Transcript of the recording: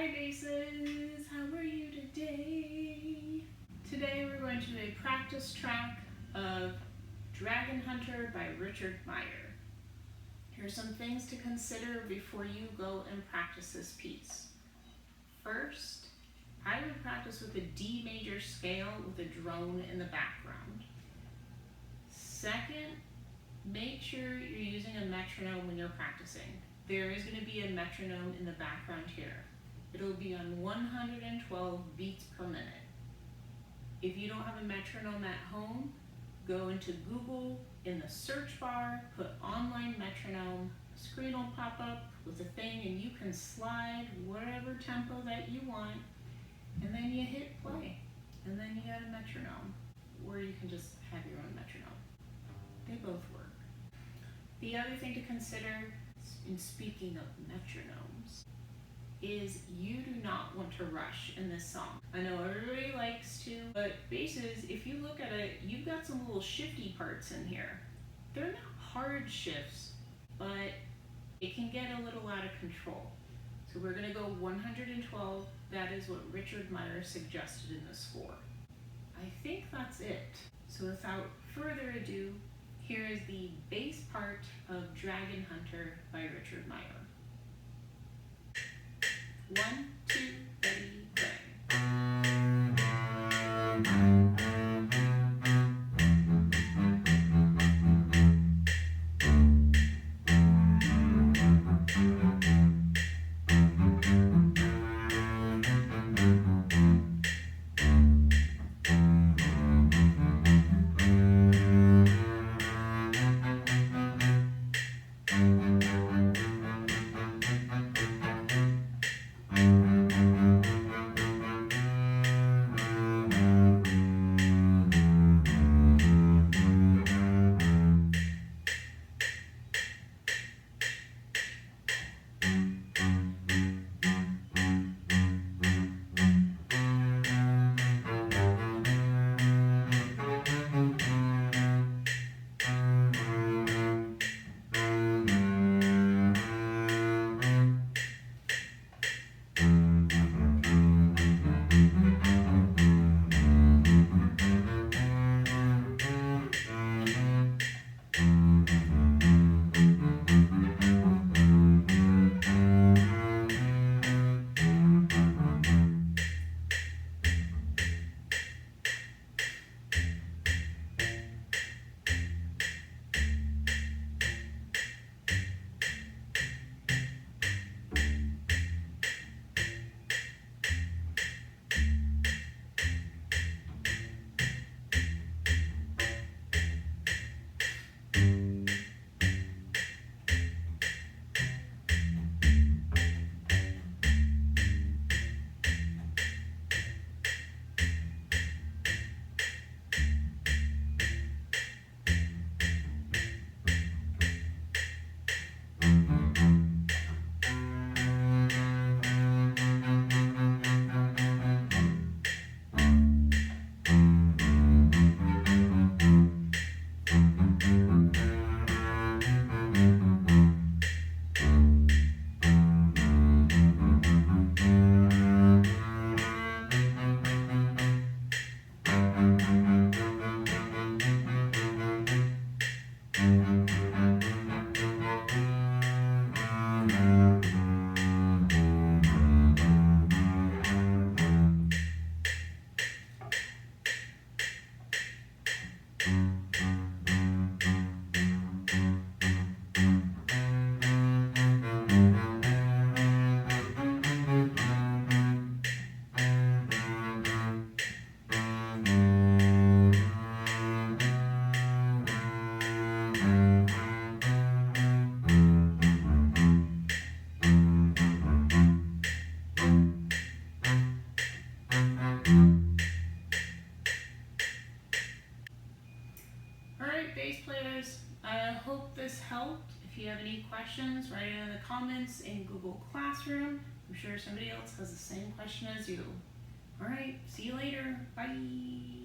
Hi basses, how are you today? Today we're going to do a practice track of Dragonhunter by Richard Meyer. Here's some things to consider before you go and practice this piece. First, I would practice with a D major scale with a drone in the background. Second, make sure you're using a metronome when you're practicing. There is going to be a metronome in the background here. It'll be on 112 beats per minute. If you don't have a metronome at home, go into Google, in the search bar, put online metronome, a screen will pop up with a thing and you can slide whatever tempo that you want, and then you hit play, and then you got a metronome, or you can just have your own metronome. They both work. The other thing to consider, in speaking of metronomes, is you do not want to rush in this song. I know everybody likes to, but basses, if you look at it, you've got some little shifty parts in here. They're not hard shifts, but it can get a little out of control. So we're gonna go 112. That is what Richard Meyer suggested in the score. I think that's it. So without further ado, here is the bass part of Dragonhunter by Richard Meyer. 1, 2, ready, play. Bass players, I hope this helped. If you have any questions, write it in the comments in Google Classroom. I'm sure somebody else has the same question as you. All right, see you later. Bye.